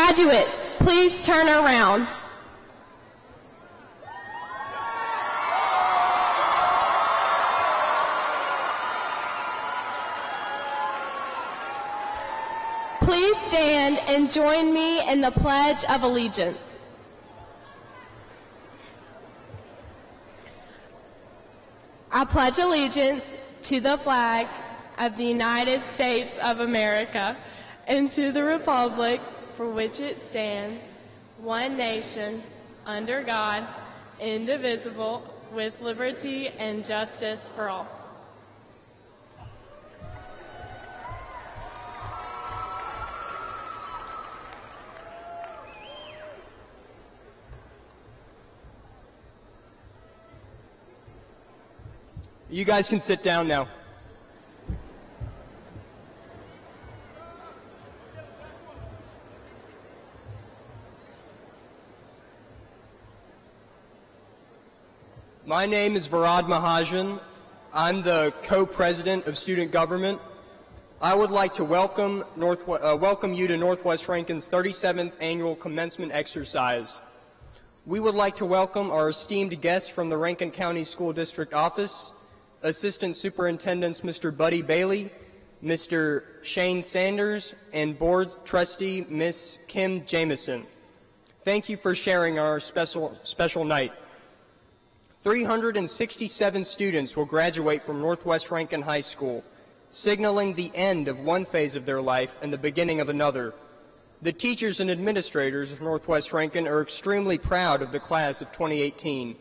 Graduates, please turn around. Please stand and join me in the Pledge of Allegiance. I pledge allegiance to the flag of the United States of America and to the republic for which it stands, one nation, under God, indivisible, with liberty and justice for all. You guys can sit down now. My name is Varad Mahajan. I'm the co-president of student government. I would like to welcome you to Northwest Rankin's 37th annual commencement exercise. We would like to welcome our esteemed guests from the Rankin County School District Office, Assistant Superintendents Mr. Buddy Bailey, Mr. Shane Sanders, and Board Trustee Ms. Kim Jameson. Thank you for sharing our special night. 367 students will graduate from Northwest Rankin High School, signaling the end of one phase of their life and the beginning of another. The teachers and administrators of Northwest Rankin are extremely proud of the class of 2018.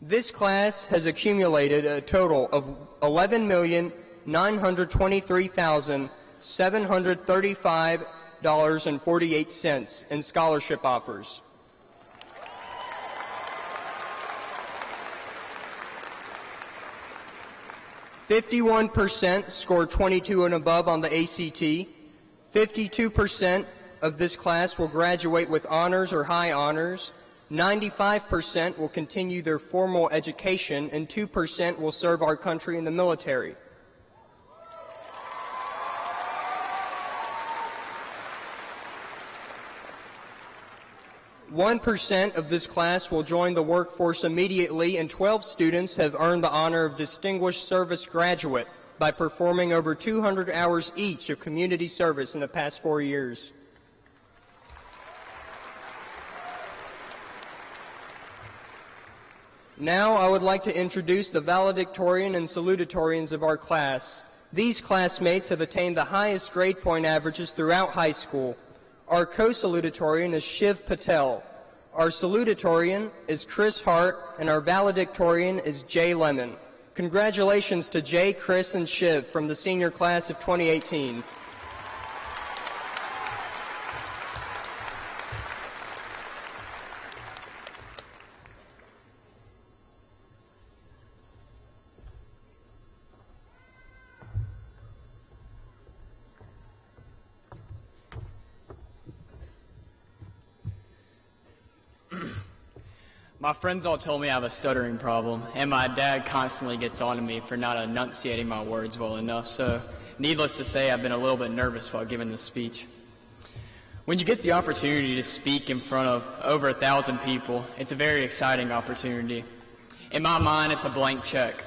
This class has accumulated a total of $11,923,735.48 in scholarship offers. "51% scored 22 and above on the ACT. 52% of this class will graduate with honors or high honors. 95% will continue their formal education, and 2% will serve our country in the military. "1% of this class will join the workforce immediately, and 12 students have earned the honor of Distinguished Service Graduate by performing over 200 hours each of community service in the past 4 years. Now I would like to introduce the Valedictorian and Salutatorians of our class. These classmates have attained the highest grade point averages throughout high school. Our co-salutatorian is Shiv Patel. Our salutatorian is Chris Hart, and our valedictorian is Jay Lemon. Congratulations to Jay, Chris, and Shiv from the senior class of 2018. My friends all told me I have a stuttering problem, and my dad constantly gets on to me for not enunciating my words well enough, so needless to say, I've been a little bit nervous while giving this speech. When you get the opportunity to speak in front of over 1,000 people, it's a very exciting opportunity. In my mind, it's a blank check,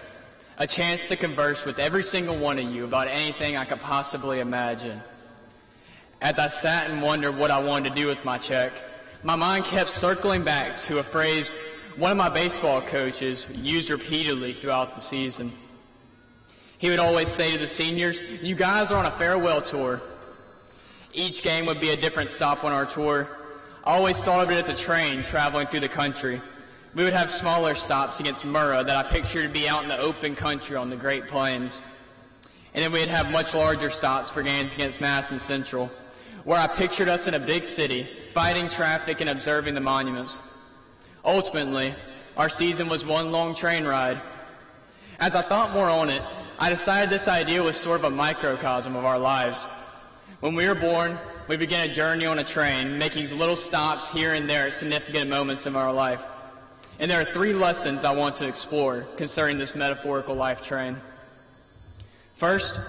a chance to converse with every single one of you about anything I could possibly imagine. As I sat and wondered what I wanted to do with my check, my mind kept circling back to a phrase one of my baseball coaches used repeatedly throughout the season. He would always say to the seniors, "You guys are on a farewell tour." Each game would be a different stop on our tour. I always thought of it as a train traveling through the country. We would have smaller stops against Murrah that I pictured to be out in the open country on the Great Plains. And then we'd have much larger stops for games against Madison Central, where I pictured us in a big city, fighting traffic and observing the monuments. Ultimately, our season was one long train ride. As I thought more on it, I decided this idea was sort of a microcosm of our lives. When we were born, we began a journey on a train, making little stops here and there at significant moments in our life. And there are 3 lessons I want to explore concerning this metaphorical life train. First,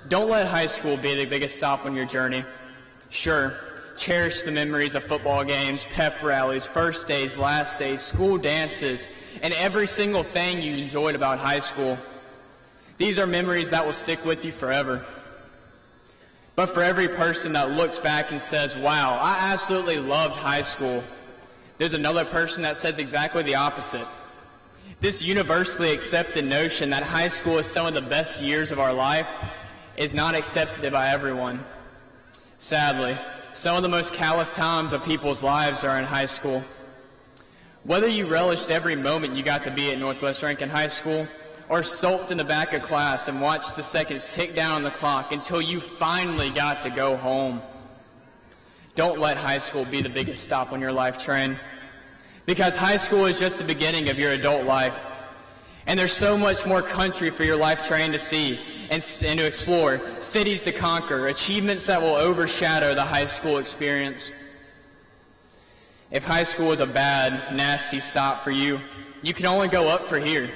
don't let high school be the biggest stop on your journey. Sure, Cherish the memories of football games, pep rallies, first days, last days, school dances, and every single thing you enjoyed about high school. These are memories that will stick with you forever. But for every person that looks back and says, wow, I absolutely loved high school, there's another person that says exactly the opposite. This universally accepted notion that high school is some of the best years of our life is not accepted by everyone. Sadly, some of the most callous times of people's lives are in high school. Whether you relished every moment you got to be at Northwest Rankin High School, or sulked in the back of class and watched the seconds tick down on the clock until you finally got to go home, don't let high school be the biggest stop on your life train. Because high school is just the beginning of your adult life. And there's so much more country for your life train to see and to explore, cities to conquer, achievements that will overshadow the high school experience. If high school is a bad, nasty stop for you, you can only go up for here.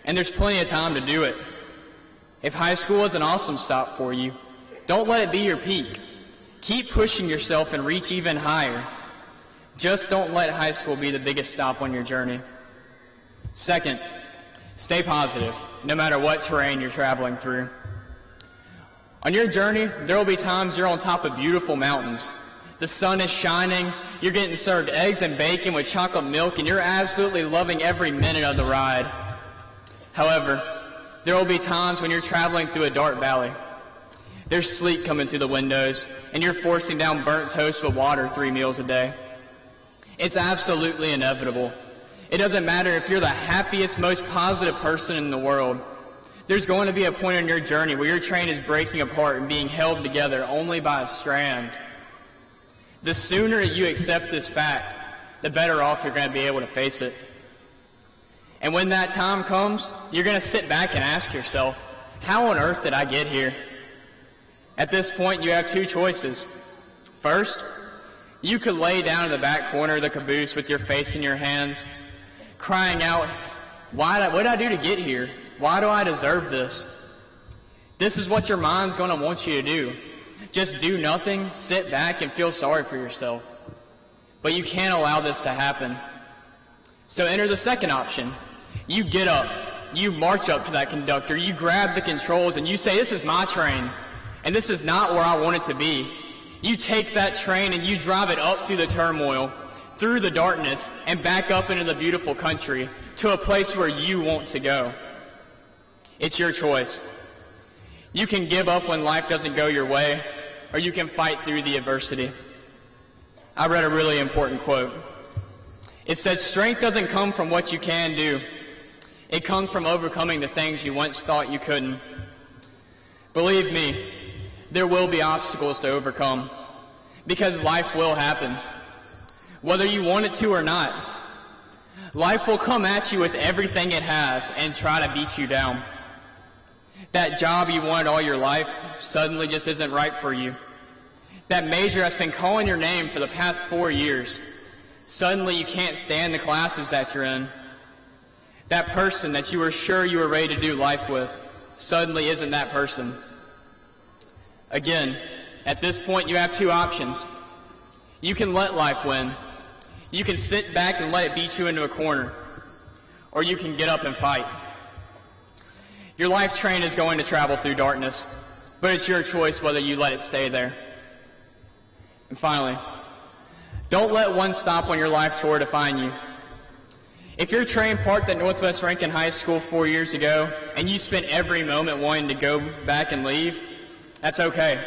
And there's plenty of time to do it. If high school is an awesome stop for you, don't let it be your peak. Keep pushing yourself and reach even higher. Just don't let high school be the biggest stop on your journey. Second, stay positive, no matter what terrain you're traveling through. On your journey, there will be times you're on top of beautiful mountains. The sun is shining, you're getting served eggs and bacon with chocolate milk, and you're absolutely loving every minute of the ride. However, there will be times when you're traveling through a dark valley. There's sleet coming through the windows, and you're forcing down burnt toast with water 3 meals a day. It's absolutely inevitable. It doesn't matter if you're the happiest, most positive person in the world. There's going to be a point in your journey where your train is breaking apart and being held together only by a strand. The sooner you accept this fact, the better off you're going to be able to face it. And when that time comes, you're going to sit back and ask yourself, how on earth did I get here? At this point, you have 2 choices. First, you could lay down in the back corner of the caboose with your face in your hands, crying out, what did I do to get here? Why do I deserve this? This is what your mind's going to want you to do. Just do nothing, sit back, and feel sorry for yourself. But you can't allow this to happen. So enter the second option. You get up, you march up to that conductor, you grab the controls, and you say, this is my train, and this is not where I want it to be. You take that train and you drive it up through the turmoil, through the darkness, and back up into the beautiful country to a place where you want to go. It's your choice. You can give up when life doesn't go your way, or you can fight through the adversity. I read a really important quote. It says, strength doesn't come from what you can do. It comes from overcoming the things you once thought you couldn't. Believe me, there will be obstacles to overcome, because life will happen, whether you want it to or not. Life will come at you with everything it has and try to beat you down. That job you wanted all your life suddenly just isn't right for you. That major that's been calling your name for the past 4 years, suddenly you can't stand the classes that you're in. That person that you were sure you were ready to do life with suddenly isn't that person. Again, at this point you have 2 options. You can let life win. You can sit back and let it beat you into a corner. Or you can get up and fight. Your life train is going to travel through darkness, but it's your choice whether you let it stay there. And finally, don't let one stop on your life tour define you. If your train parked at Northwest Rankin High School 4 years ago and you spent every moment wanting to go back and leave, that's okay.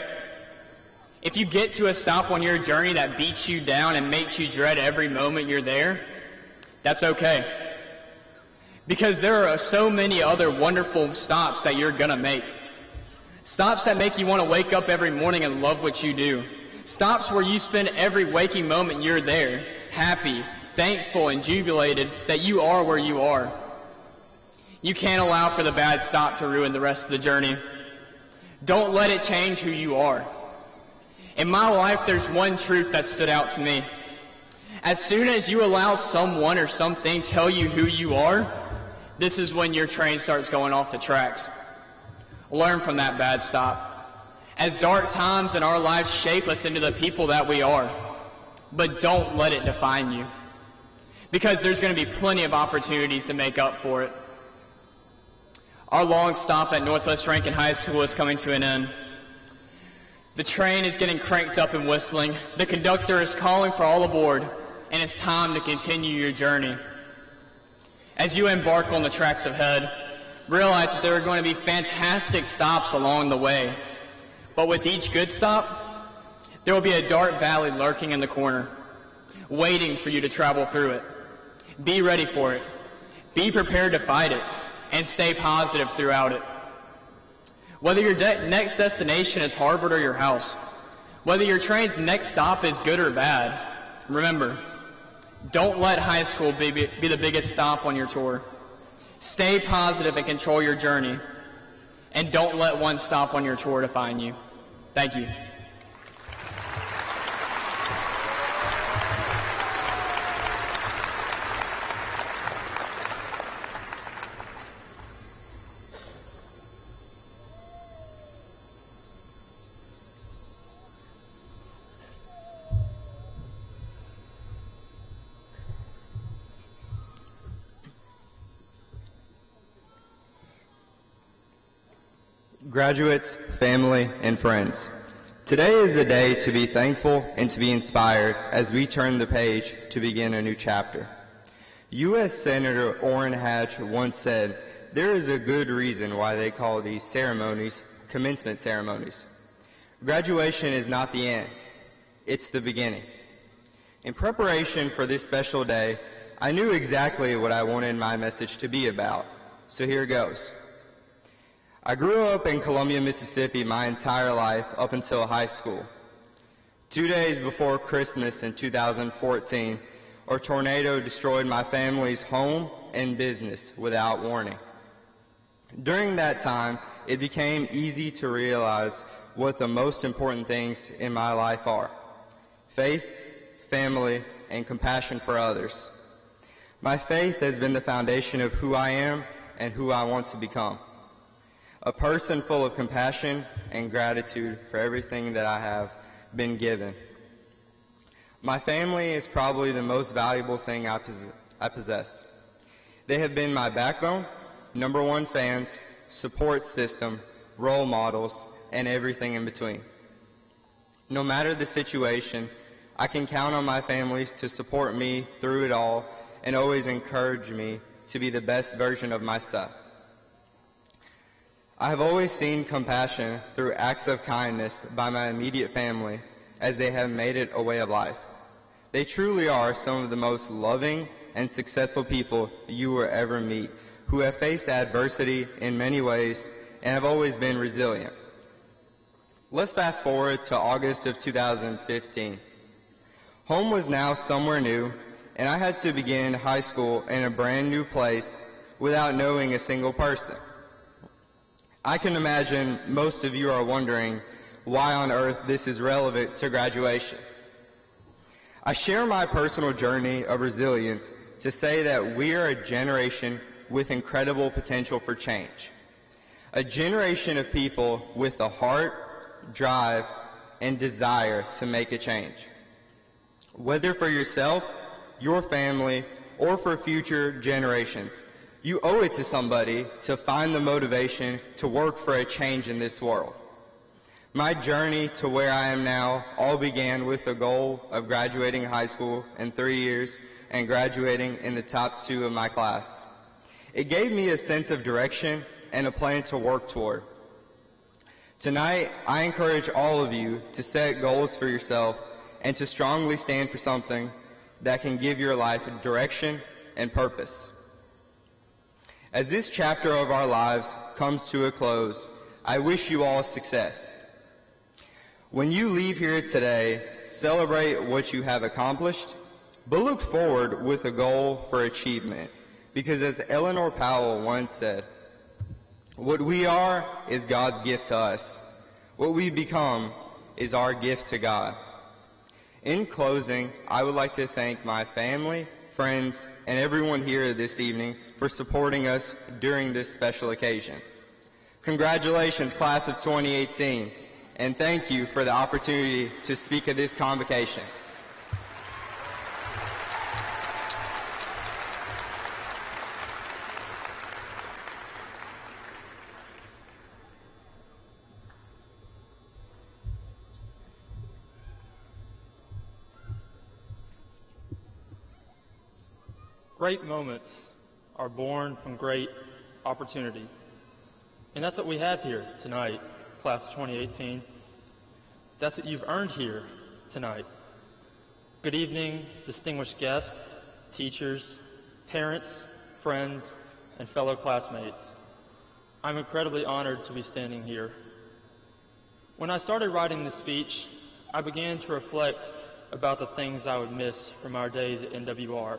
If you get to a stop on your journey that beats you down and makes you dread every moment you're there, that's okay. Because there are so many other wonderful stops that you're going to make. Stops that make you want to wake up every morning and love what you do. Stops where you spend every waking moment you're there, happy, thankful, and jubilated that you are where you are. You can't allow for the bad stop to ruin the rest of the journey. Don't let it change who you are. In my life, there's one truth that stood out to me. As soon as you allow someone or something tell you who you are, this is when your train starts going off the tracks. Learn from that bad stop. as dark times in our lives shape us into the people that we are. But don't let it define you, because there's going to be plenty of opportunities to make up for it. Our long stop at Northwest Rankin High School is coming to an end. The train is getting cranked up and whistling. The conductor is calling for all aboard, and it's time to continue your journey. As you embark on the tracks ahead, realize that there are going to be fantastic stops along the way. But with each good stop, there will be a dark valley lurking in the corner, waiting for you to travel through it. Be ready for it. Be prepared to fight it, and stay positive throughout it. Whether your next destination is Harvard or your house, whether your train's next stop is good or bad, remember, don't let high school be the biggest stop on your tour. Stay positive and control your journey, and don't let one stop on your tour define you. Thank you. Graduates, family, and friends, today is a day to be thankful and to be inspired as we turn the page to begin a new chapter. U.S. Senator Orrin Hatch once said, "There is a good reason why they call these ceremonies commencement ceremonies. Graduation is not the end, it's the beginning." In preparation for this special day, I knew exactly what I wanted my message to be about, so here goes. I grew up in Columbia, Mississippi my entire life up until high school. 2 days before Christmas in 2014, a tornado destroyed my family's home and business without warning. During that time, it became easy to realize what the most important things in my life are: faith, family, and compassion for others. My faith has been the foundation of who I am and who I want to become. A person full of compassion and gratitude for everything that I have been given. My family is probably the most valuable thing I possess. They have been my backbone, number one fans, support system, role models, and everything in between. No matter the situation, I can count on my family to support me through it all and always encourage me to be the best version of myself. I have always seen compassion through acts of kindness by my immediate family, as they have made it a way of life. They truly are some of the most loving and successful people you will ever meet, who have faced adversity in many ways and have always been resilient. Let's fast forward to August of 2015. Home was now somewhere new, and I had to begin high school in a brand new place without knowing a single person. I can imagine most of you are wondering why on earth this is relevant to graduation. I share my personal journey of resilience to say that we are a generation with incredible potential for change. A generation of people with the heart, drive, and desire to make a change. Whether for yourself, your family, or for future generations, you owe it to somebody to find the motivation to work for a change in this world. My journey to where I am now all began with the goal of graduating high school in 3 years and graduating in the top 2 of my class. It gave me a sense of direction and a plan to work toward. Tonight, I encourage all of you to set goals for yourself and to strongly stand for something that can give your life direction and purpose. As this chapter of our lives comes to a close, I wish you all success. When you leave here today, celebrate what you have accomplished, but look forward with a goal for achievement. Because as Eleanor Powell once said, what we are is God's gift to us. What we become is our gift to God. In closing, I would like to thank my family, friends, and everyone here this evening for supporting us during this special occasion. Congratulations, class of 2018. and thank you for the opportunity to speak at this convocation. Great moments are born from great opportunity. And that's what we have here tonight, class of 2018. That's what you've earned here tonight. Good evening, distinguished guests, teachers, parents, friends, and fellow classmates. I'm incredibly honored to be standing here. When I started writing this speech, I began to reflect about the things I would miss from our days at NWR.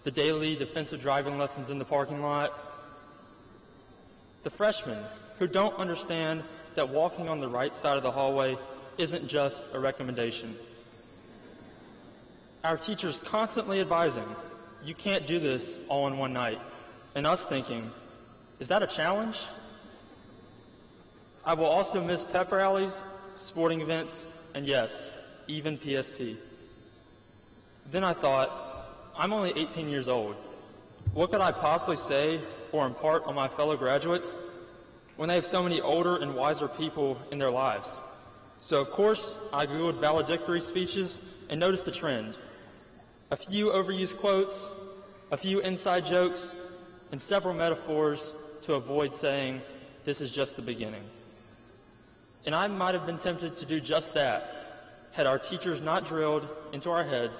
The daily defensive driving lessons in the parking lot, the freshmen who don't understand that walking on the right side of the hallway isn't just a recommendation. Our teachers constantly advising, you can't do this all in one night, and us thinking, is that a challenge? I will also miss pep rallies, sporting events, and yes, even PSP. Then I thought, I'm only 18 years old. What could I possibly say or impart on my fellow graduates when they have so many older and wiser people in their lives? So of course, I Googled valedictory speeches and noticed a trend. A few overused quotes, a few inside jokes, and several metaphors to avoid saying, this is just the beginning. And I might have been tempted to do just that had our teachers not drilled into our heads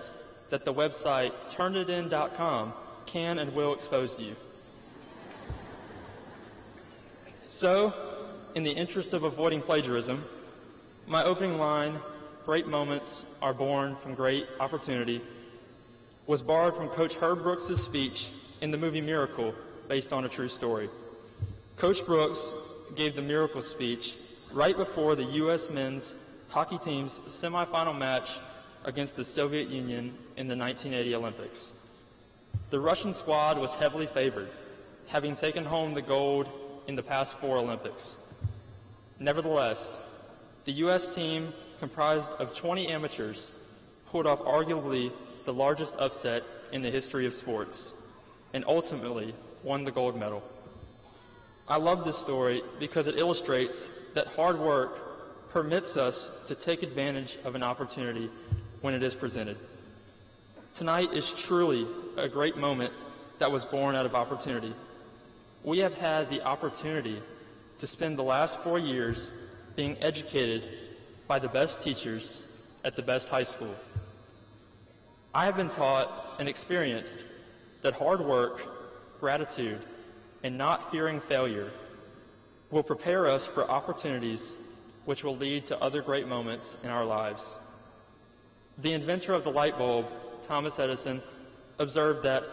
that the website turnitin.com can and will expose you. So, in the interest of avoiding plagiarism, my opening line, great moments are born from great opportunity, was borrowed from Coach Herb Brooks' speech in the movie Miracle, based on a true story. Coach Brooks gave the Miracle speech right before the U.S. men's hockey team's semifinal match against the Soviet Union in the 1980 Olympics. The Russian squad was heavily favored, having taken home the gold in the past 4 Olympics. Nevertheless, the U.S. team, comprised of 20 amateurs, pulled off arguably the largest upset in the history of sports, and ultimately won the gold medal. I love this story because it illustrates that hard work permits us to take advantage of an opportunity when it is presented. Tonight is truly a great moment that was born out of opportunity. We have had the opportunity to spend the last 4 years being educated by the best teachers at the best high school. I have been taught and experienced that hard work, gratitude, and not fearing failure will prepare us for opportunities which will lead to other great moments in our lives. The inventor of the light bulb, Thomas Edison, observed that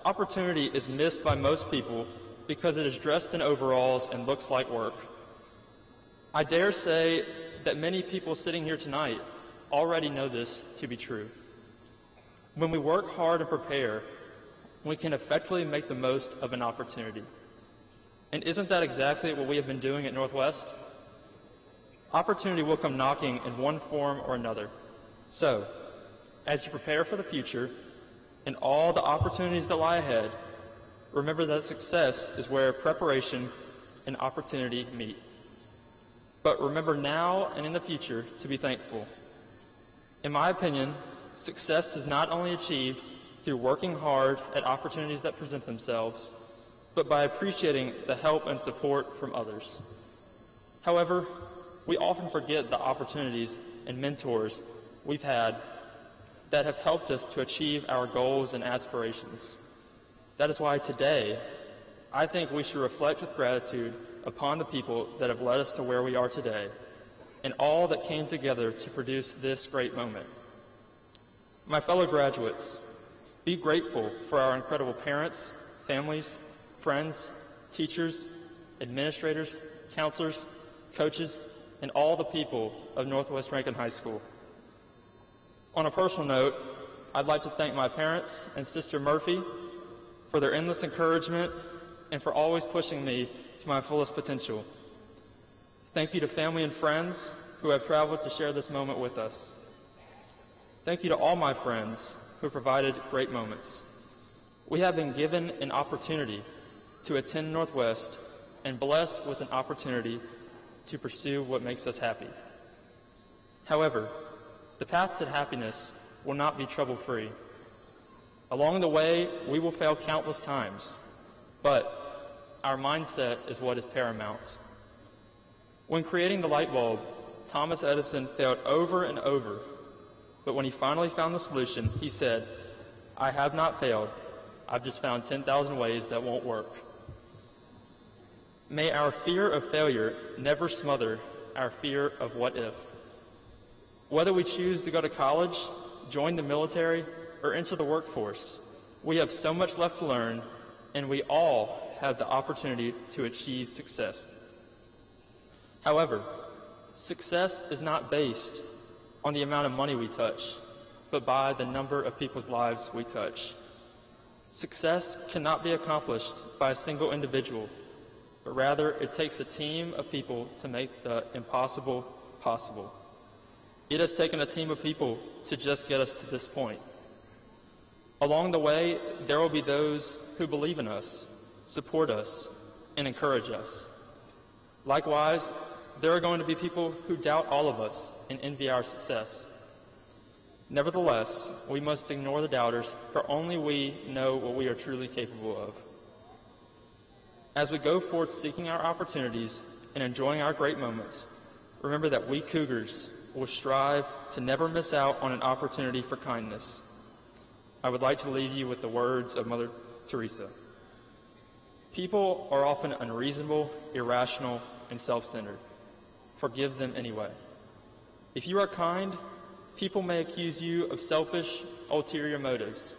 opportunity is missed by most people because it is dressed in overalls and looks like work. I dare say that many people sitting here tonight already know this to be true. When we work hard and prepare, we can effectively make the most of an opportunity. And isn't that exactly what we have been doing at Northwest? Opportunity will come knocking in one form or another. So, as you prepare for the future and all the opportunities that lie ahead, remember that success is where preparation and opportunity meet. But remember now and in the future to be thankful. In my opinion, success is not only achieved through working hard at opportunities that present themselves, but by appreciating the help and support from others. However, we often forget the opportunities and mentors we've had that have helped us to achieve our goals and aspirations. That is why today, I think we should reflect with gratitude upon the people that have led us to where we are today and all that came together to produce this great moment. My fellow graduates, be grateful for our incredible parents, families, friends, teachers, administrators, counselors, coaches, and all the people of Northwest Rankin High School. On a personal note, I'd like to thank my parents and Sister Murphy for their endless encouragement and for always pushing me to my fullest potential. Thank you to family and friends who have traveled to share this moment with us. Thank you to all my friends who provided great moments. We have been given an opportunity to attend Northwest and blessed with an opportunity to pursue what makes us happy. However, the path to happiness will not be trouble-free. Along the way, we will fail countless times, but our mindset is what is paramount. When creating the light bulb, Thomas Edison failed over and over, but when he finally found the solution, he said, "I have not failed. I've just found 10,000 ways that won't work." May our fear of failure never smother our fear of what if. Whether we choose to go to college, join the military, or enter the workforce, we have so much left to learn, and we all have the opportunity to achieve success. However, success is not based on the amount of money we touch, but by the number of people's lives we touch. Success cannot be accomplished by a single individual, but rather it takes a team of people to make the impossible possible. It has taken a team of people to just get us to this point. Along the way, there will be those who believe in us, support us, and encourage us. Likewise, there are going to be people who doubt all of us and envy our success. Nevertheless, we must ignore the doubters, for only we know what we are truly capable of. As we go forth seeking our opportunities and enjoying our great moments, remember that we Cougars will strive to never miss out on an opportunity for kindness. I would like to leave you with the words of Mother Teresa. People are often unreasonable, irrational, and self-centered. Forgive them anyway. If you are kind, people may accuse you of selfish, ulterior motives.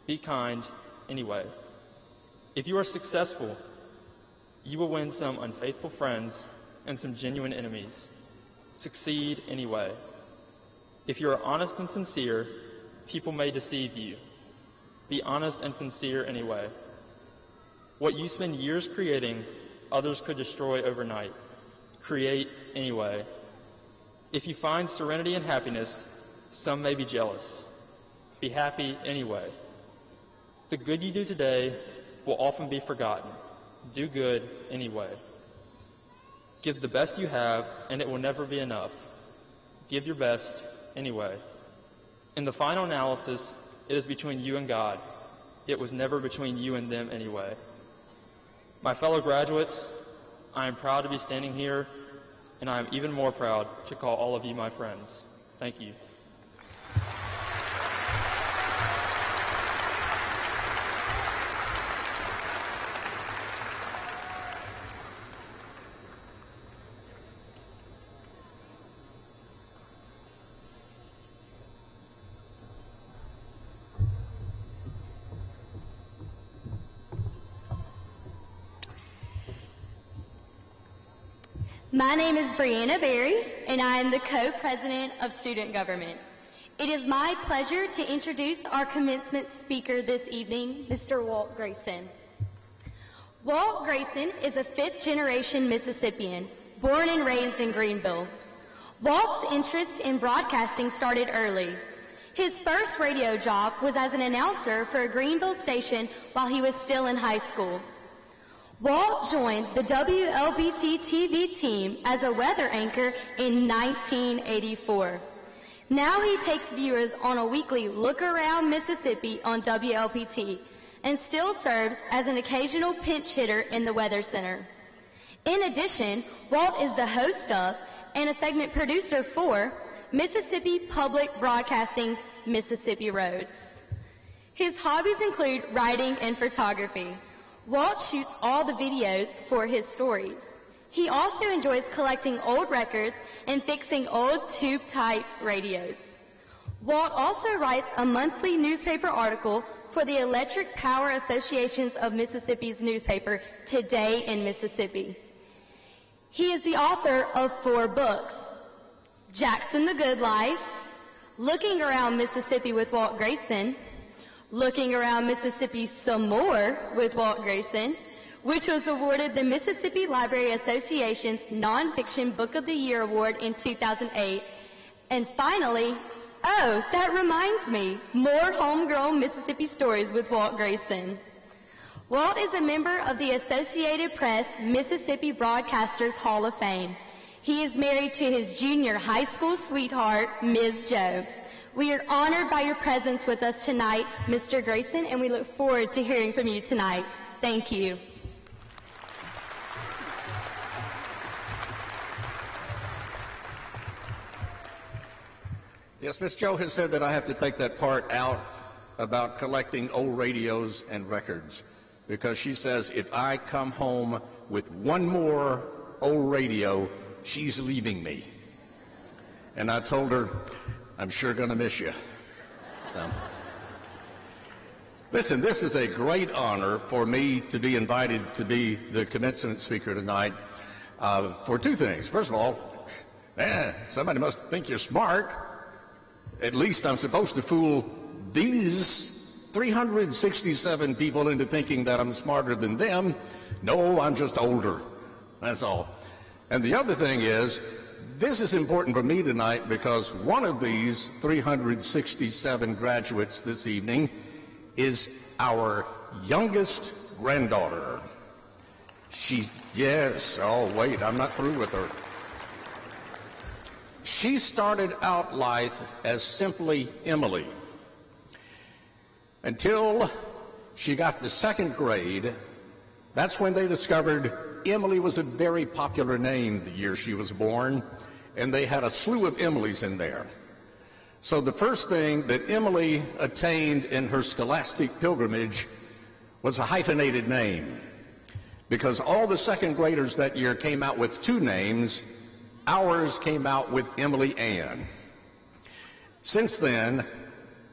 Be kind anyway. If you are successful, you will win some unfaithful friends and some genuine enemies. Succeed anyway. If you are honest and sincere, people may deceive you. Be honest and sincere anyway. What you spend years creating, others could destroy overnight. Create anyway. If you find serenity and happiness, some may be jealous. Be happy anyway. The good you do today will often be forgotten. Do good anyway. Give the best you have, and it will never be enough. Give your best anyway. In the final analysis, it is between you and God. It was never between you and them anyway. My fellow graduates, I am proud to be standing here, and I am even more proud to call all of you my friends. Thank you. My name is Brianna Berry, and I am the co-president of Student Government. It is my pleasure to introduce our commencement speaker this evening, Mr. Walt Grayson. Walt Grayson is a fifth-generation Mississippian, born and raised in Greenville. Walt's interest in broadcasting started early. His first radio job was as an announcer for a Greenville station while he was still in high school. Walt joined the WLBT TV team as a weather anchor in 1984. Now he takes viewers on a weekly look around Mississippi on WLBT and still serves as an occasional pinch hitter in the Weather Center. In addition, Walt is the host of and a segment producer for Mississippi Public Broadcasting Mississippi Roads. His hobbies include writing and photography. Walt shoots all the videos for his stories. He also enjoys collecting old records and fixing old tube-type radios. Walt also writes a monthly newspaper article for the Electric Power Associations of Mississippi's newspaper, Today in Mississippi. He is the author of 4 books: Jackson the Good Life, Looking Around Mississippi with Walt Grayson, Looking Around Mississippi Some More with Walt Grayson, which was awarded the Mississippi Library Association's Nonfiction Book of the Year Award in 2008. And finally, oh, that reminds me, more homegrown Mississippi stories with Walt Grayson. Walt is a member of the Associated Press Mississippi Broadcasters Hall of Fame. He is married to his junior high school sweetheart, Ms. Jo. We are honored by your presence with us tonight, Mr. Grayson, and we look forward to hearing from you tonight. Thank you. Yes, Miss Jo has said that I have to take that part out about collecting old radios and records, because she says if I come home with one more old radio, she's leaving me. And I told her, I'm sure going to miss you. So. Listen, this is a great honor for me to be invited to be the commencement speaker tonight for two things. First of all, somebody must think you're smart. At least I'm supposed to fool these 367 people into thinking that I'm smarter than them. No, I'm just older. That's all. And the other thing is, this is important for me tonight because one of these 367 graduates this evening is our youngest granddaughter. Oh wait, I'm not through with her. She started out life as simply Emily until she got to second grade. That's when they discovered Emily was a very popular name the year she was born, and they had a slew of Emilys in there. So the first thing that Emily attained in her scholastic pilgrimage was a hyphenated name, because all the second graders that year came out with two names. Ours came out with Emily Ann. Since then,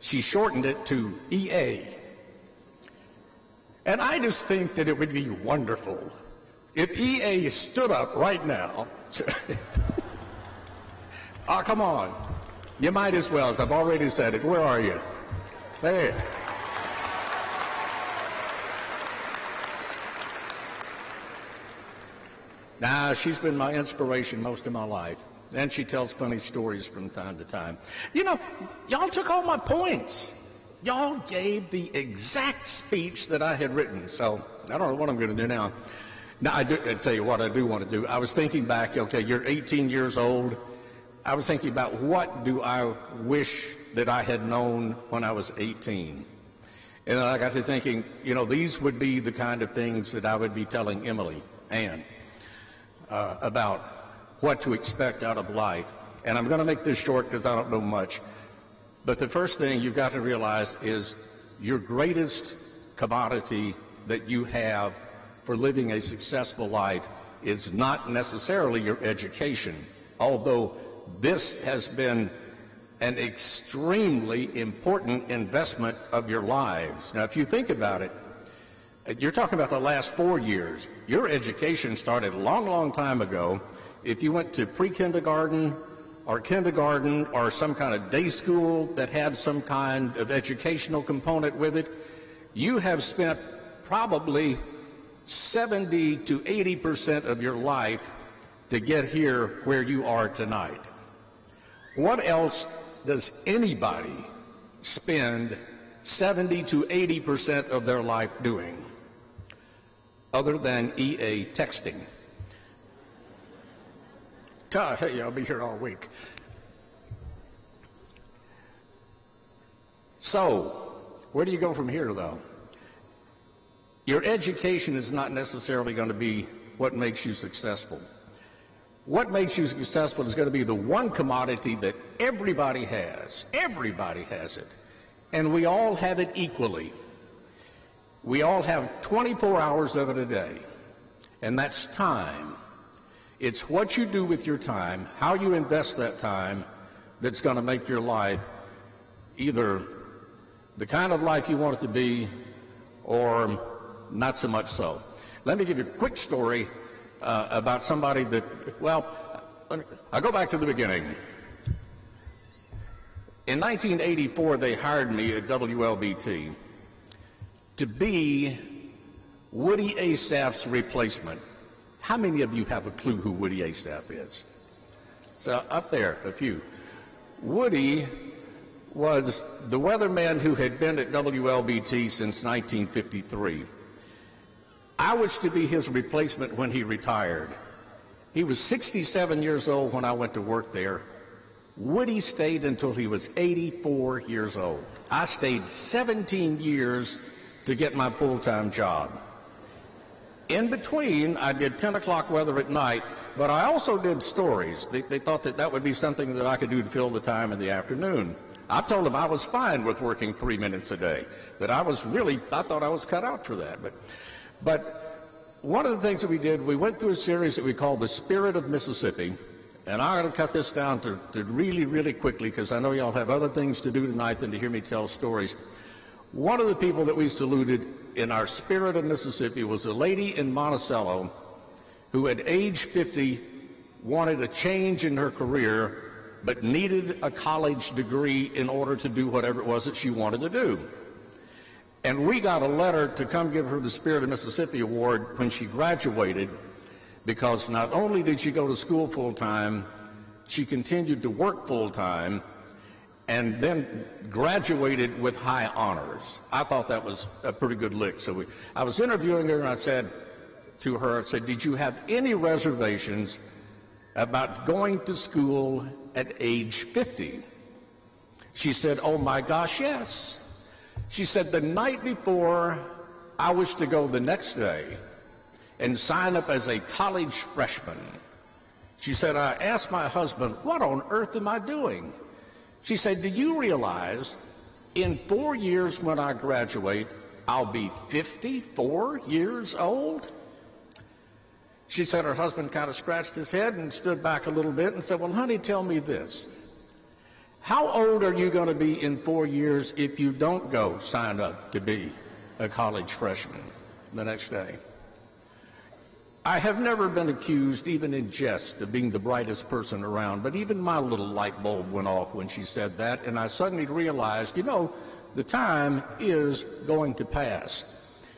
she shortened it to EA. And I just think that it would be wonderful if EA stood up right now. Oh, come on. You might as well, as I've already said it. Where are you? There. Now, she's been my inspiration most of my life. And she tells funny stories from time to time. You know, y'all took all my points. Y'all gave the exact speech that I had written. So, I don't know what I'm going to do now. Now, I'll tell you what I do want to do. I was thinking back, okay, you're 18 years old. I was thinking about what do I wish that I had known when I was 18. And I got to thinking, you know, these would be the kind of things that I would be telling Emily Ann about what to expect out of life. And I'm going to make this short because I don't know much. But the first thing you've got to realize is your greatest commodity that you have for living a successful life is not necessarily your education, although this has been an extremely important investment of your lives. Now, if you think about it, you're talking about the last 4 years. Your education started a long, long time ago. If you went to pre-kindergarten or kindergarten or some kind of day school that had some kind of educational component with it, you have spent probably 70 to 80% of your life to get here where you are tonight. What else does anybody spend 70 to 80% of their life doing other than EA texting? Hey, I'll be here all week. So, where do you go from here, though? Your education is not necessarily going to be what makes you successful. What makes you successful is going to be the one commodity that everybody has. Everybody has it. And we all have it equally. We all have 24 hours of it a day. And that's time. It's what you do with your time, how you invest that time, that's going to make your life either the kind of life you want it to be or not so much so. Let me give you a quick story about somebody that, well, I'll go back to the beginning. In 1984, they hired me at WLBT to be Woody Asaph's replacement. How many of you have a clue who Woody Asaph is? So up there, a few. Woody was the weatherman who had been at WLBT since 1953. I was to be his replacement when he retired. He was 67 years old when I went to work there. Woody stayed until he was 84 years old. I stayed 17 years to get my full-time job. In between, I did 10 o'clock weather at night, but I also did stories. They thought that that would be something that I could do to fill the time in the afternoon. I told them I was fine with working 3 minutes a day, that I thought I was cut out for that. But one of the things that we did, we went through a series that we called The Spirit of Mississippi, and I'm going to cut this down to really, really quickly because I know y'all have other things to do tonight than to hear me tell stories. One of the people that we saluted in our Spirit of Mississippi was a lady in Monticello who at age 50 wanted a change in her career but needed a college degree in order to do whatever it was that she wanted to do. And we got a letter to come give her the Spirit of Mississippi Award when she graduated, because not only did she go to school full-time, she continued to work full-time, and then graduated with high honors. I thought that was a pretty good lick. So I was interviewing her, and I said to her, I said, did you have any reservations about going to school at age 50? She said, oh my gosh, yes. She said, the night before, I was to go the next day and sign up as a college freshman. She said, I asked my husband, what on earth am I doing? She said, do you realize in 4 years when I graduate, I'll be 54 years old? She said her husband kind of scratched his head and stood back a little bit and said, well, honey, tell me this. How old are you going to be in 4 years if you don't go sign up to be a college freshman the next day? I have never been accused, even in jest, of being the brightest person around, but even my little light bulb went off when she said that, and I suddenly realized, you know, the time is going to pass.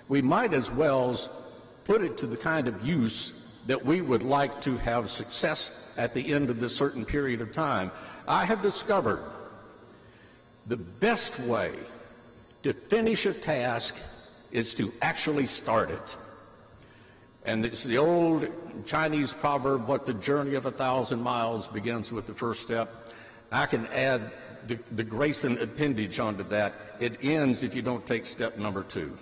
We might as well put it to the kind of use that we would like to have success at the end of this certain period of time. I have discovered the best way to finish a task is to actually start it. And it's the old Chinese proverb, what the journey of 1,000 miles begins with the first step. I can add the Grayson appendage onto that. It ends if you don't take step number 2.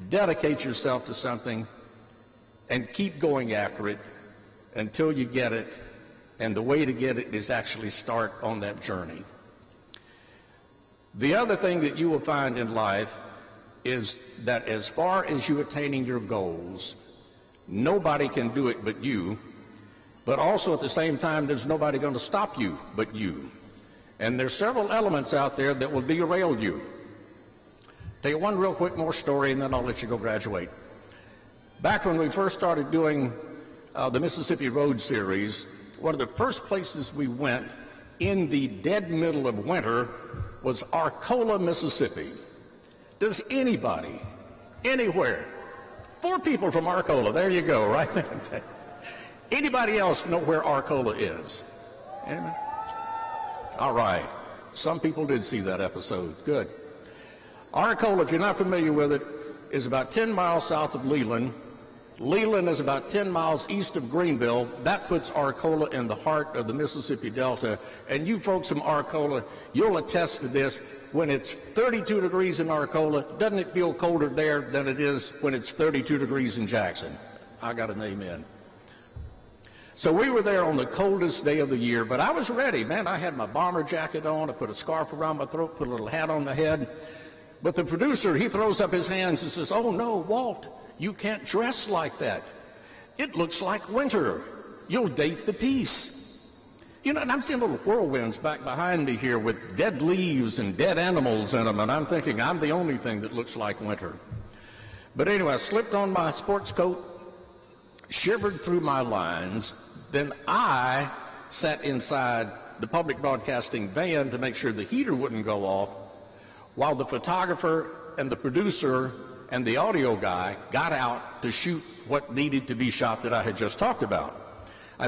Dedicate yourself to something and keep going after it until you get it. And the way to get it is actually start on that journey. The other thing that you will find in life is that as far as you attaining your goals, nobody can do it but you, but also at the same time, there's nobody going to stop you but you. And there's several elements out there that will derail you. Tell you one real quick more story, and then I'll let you go graduate. Back when we first started doing the Mississippi Road Series, one of the first places we went in the dead middle of winter was Arcola, Mississippi. Does anybody, anywhere, 4 people from Arcola, there you go, right there. Anybody else know where Arcola is? Anybody? All right. Some people did see that episode. Good. Arcola, if you're not familiar with it, is about 10 miles south of Leland. Leland is about 10 miles east of Greenville. That puts Arcola in the heart of the Mississippi Delta. And you folks from Arcola, you'll attest to this. When it's 32 degrees in Arcola, doesn't it feel colder there than it is when it's 32 degrees in Jackson? I got an amen. So we were there on the coldest day of the year, but I was ready, man. I had my bomber jacket on. I put a scarf around my throat, put a little hat on the head. But the producer, he throws up his hands and says, oh, no, Walt, you can't dress like that. It looks like winter. You'll date the piece. You know, and I'm seeing little whirlwinds back behind me here with dead leaves and dead animals in them, and I'm thinking I'm the only thing that looks like winter. But anyway, I slipped on my sports coat, shivered through my lines, then I sat inside the public broadcasting van to make sure the heater wouldn't go off, while the photographer and the producer and the audio guy got out to shoot what needed to be shot that I had just talked about.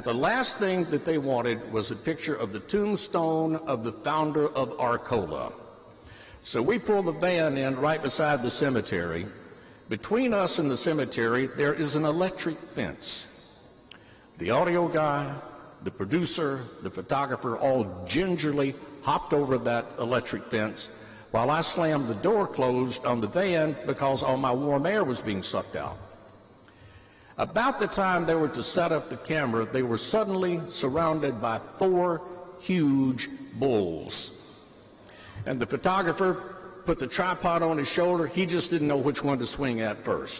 The last thing that they wanted was a picture of the tombstone of the founder of Arcola. So we pulled the van in right beside the cemetery. Between us and the cemetery, there is an electric fence. The audio guy, the producer, the photographer all gingerly hopped over that electric fence while I slammed the door closed on the van because all my warm air was being sucked out. About the time they were to set up the camera, they were suddenly surrounded by 4 huge bulls. And the photographer put the tripod on his shoulder. He just didn't know which one to swing at first.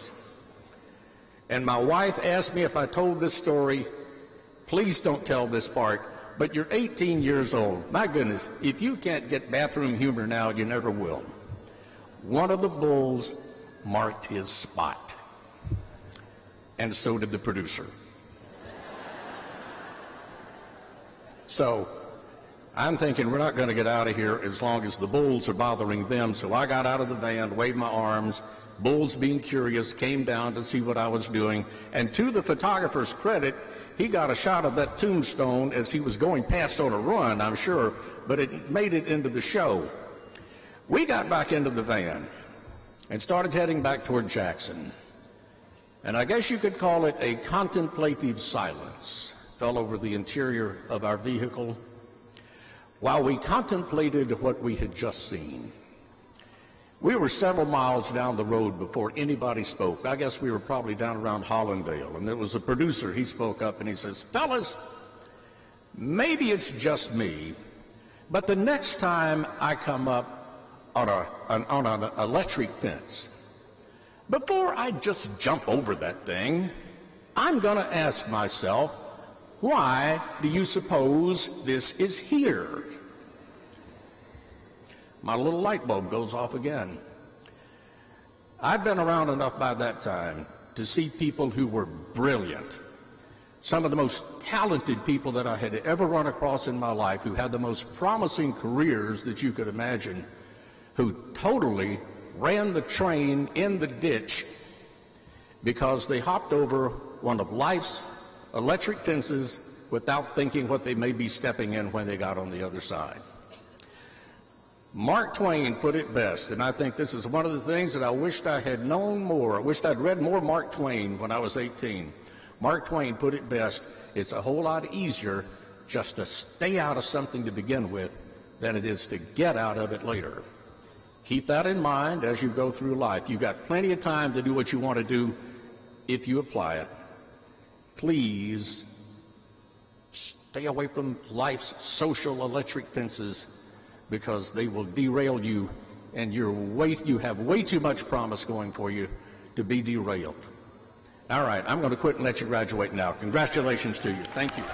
And my wife asked me if I told this story. Please don't tell this part, but you're 18 years old. My goodness, if you can't get bathroom humor now, you never will. One of the bulls marked his spot. And so did the producer. So I'm thinking we're not going to get out of here as long as the bulls are bothering them. So I got out of the van, waved my arms. Bulls, being curious, came down to see what I was doing. And to the photographer's credit, he got a shot of that tombstone as he was going past on a run, I'm sure, but it made it into the show. We got back into the van and started heading back toward Jackson. And I guess you could call it a contemplative silence fell over the interior of our vehicle while we contemplated what we had just seen. We were several miles down the road before anybody spoke. I guess we were probably down around Hollandale, and there was a producer. He spoke up and he says, "Fellas, maybe it's just me, but the next time I come up on an electric fence, before I just jump over that thing, I'm going to ask myself, why do you suppose this is here?" My little light bulb goes off again. I've been around enough by that time to see people who were brilliant, some of the most talented people that I had ever run across in my life, who had the most promising careers that you could imagine, who totally ran the train in the ditch because they hopped over one of life's electric fences without thinking what they may be stepping in when they got on the other side. Mark Twain put it best, and I think this is one of the things that I wished I had known more. I wished I'd read more Mark Twain when I was 18. Mark Twain put it best, it's a whole lot easier just to stay out of something to begin with than it is to get out of it later. Keep that in mind as you go through life. You've got plenty of time to do what you want to do if you apply it. Please stay away from life's social electric fences, because they will derail you, and you have way too much promise going for you to be derailed. All right, I'm going to quit and let you graduate now. Congratulations to you. Thank you.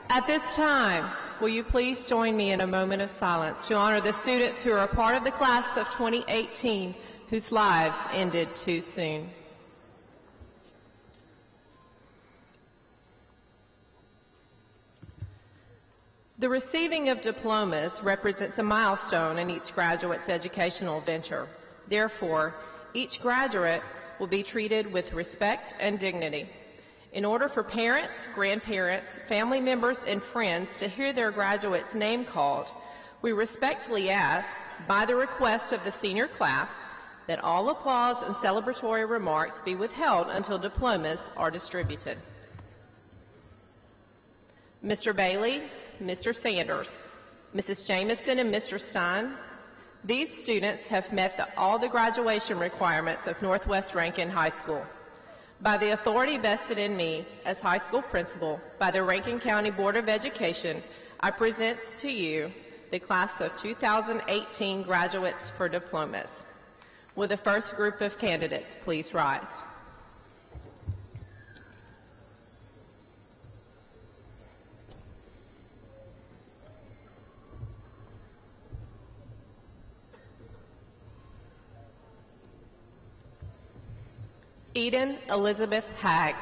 At this time, will you please join me in a moment of silence to honor the students who are a part of the class of 2018 whose lives ended too soon. The receiving of diplomas represents a milestone in each graduate's educational venture. Therefore, each graduate will be treated with respect and dignity. In order for parents, grandparents, family members, and friends to hear their graduate's name called, we respectfully ask, by the request of the senior class, that all applause and celebratory remarks be withheld until diplomas are distributed. Mr. Bailey, Mr. Sanders, Mrs. Jamison, and Mr. Stein, these students have met all the graduation requirements of Northwest Rankin High School. By the authority vested in me as high school principal by the Rankin County Board of Education, I present to you the class of 2018 graduates for diplomas. Will the first group of candidates please rise? Eden Elizabeth Hagg.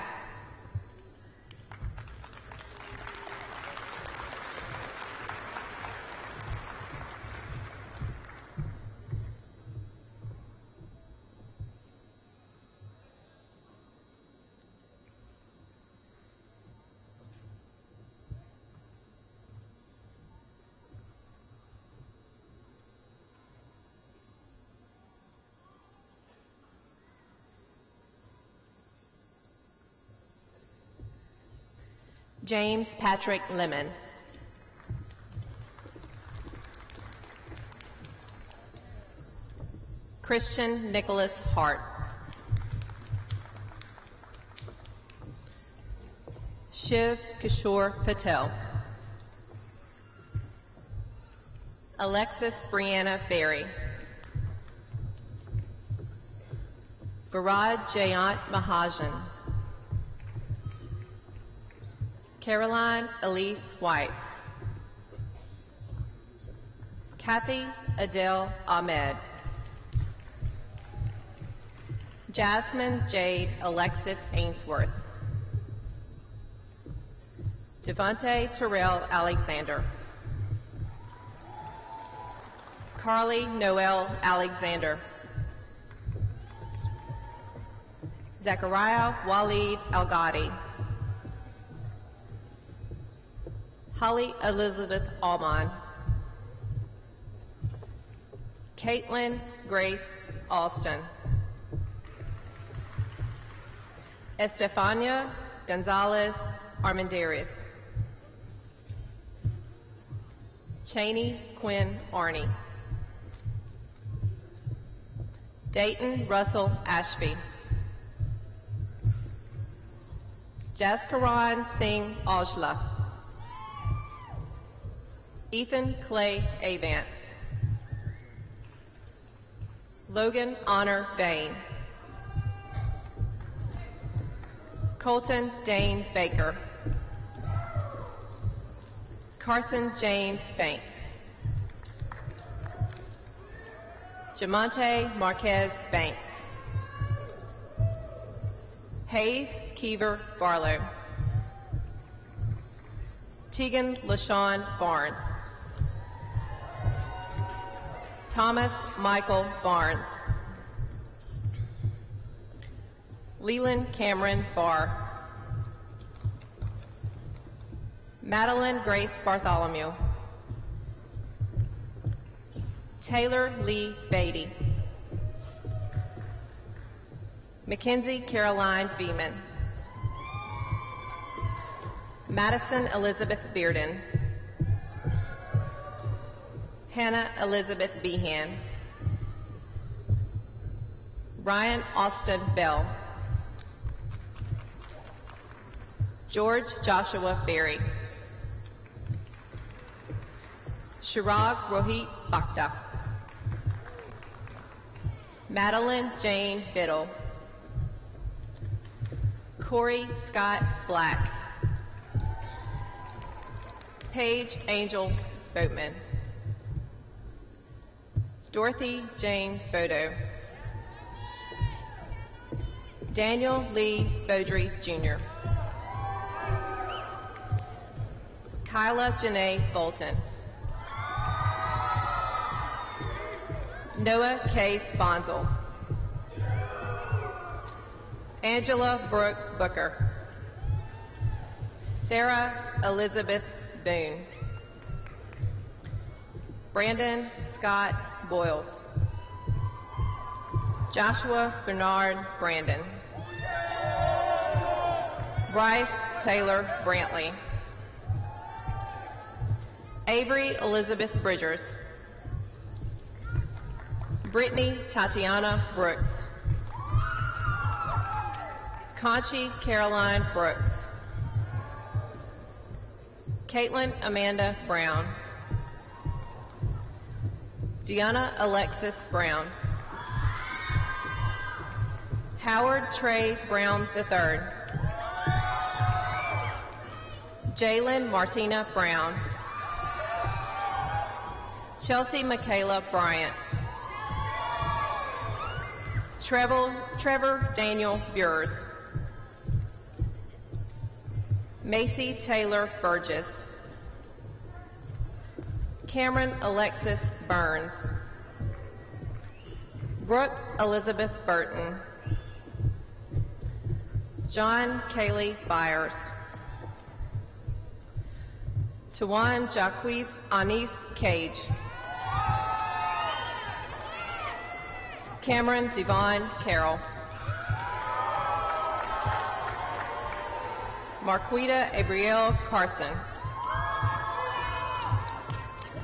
James Patrick Lemon. Christian Nicholas Hart. Shiv Kishore Patel. Alexis Brianna Berry. Varad Jayant Mahajan. Caroline Elise White. Kathy Adele Ahmed. Jasmine Jade Alexis Ainsworth. Devontae Terrell Alexander. Carly Noel Alexander. Zachariah Waleed Algadi. Holly Elizabeth Allman. Caitlin Grace Alston. Estefania Gonzalez Armendariz. Cheney Quinn Arney. Dayton Russell Ashby. Jaskaran Singh Aujla. Ethan Clay Avant. Logan Honor Bain. Colton Dane Baker. Carson James Banks. Jamonte Marquez Banks. Hayes Keever Barlow. Tegan LaShawn Barnes. Thomas Michael Barnes. Leland Cameron Barr. Madeline Grace Bartholomew. Taylor Lee Beatty. Mackenzie Caroline Beeman. Madison Elizabeth Bearden. Hannah Elizabeth Behan. Ryan Austin Bell. George Joshua Berry. Shirag Rohit Bhakta. Madeline Jane Biddle. Corey Scott Black. Paige Angel Boatman. Dorothy Jane Bodo. Daniel Lee Beaudry Jr. Kyla Janae Bolton. Noah Case Bonzel. Angela Brooke Booker. Sarah Elizabeth Boone. Brandon Scott Boyles. Joshua Bernard Brandon. Bryce Taylor Brantley. Avery Elizabeth Bridgers. Brittany Tatiana Brooks. Conchi Caroline Brooks. Caitlin Amanda Brown. Deanna Alexis Brown. Howard Trey Brown III. Jalen Martina Brown. Chelsea Michaela Bryant. Trevor Daniel Bures. Macy Taylor Burgess. Cameron Alexis Burns. Brooke Elizabeth Burton. John Kaylee Byers. Tawan Jacquees Anis Cage. Cameron Devon Carroll. Marquita Abrielle Carson.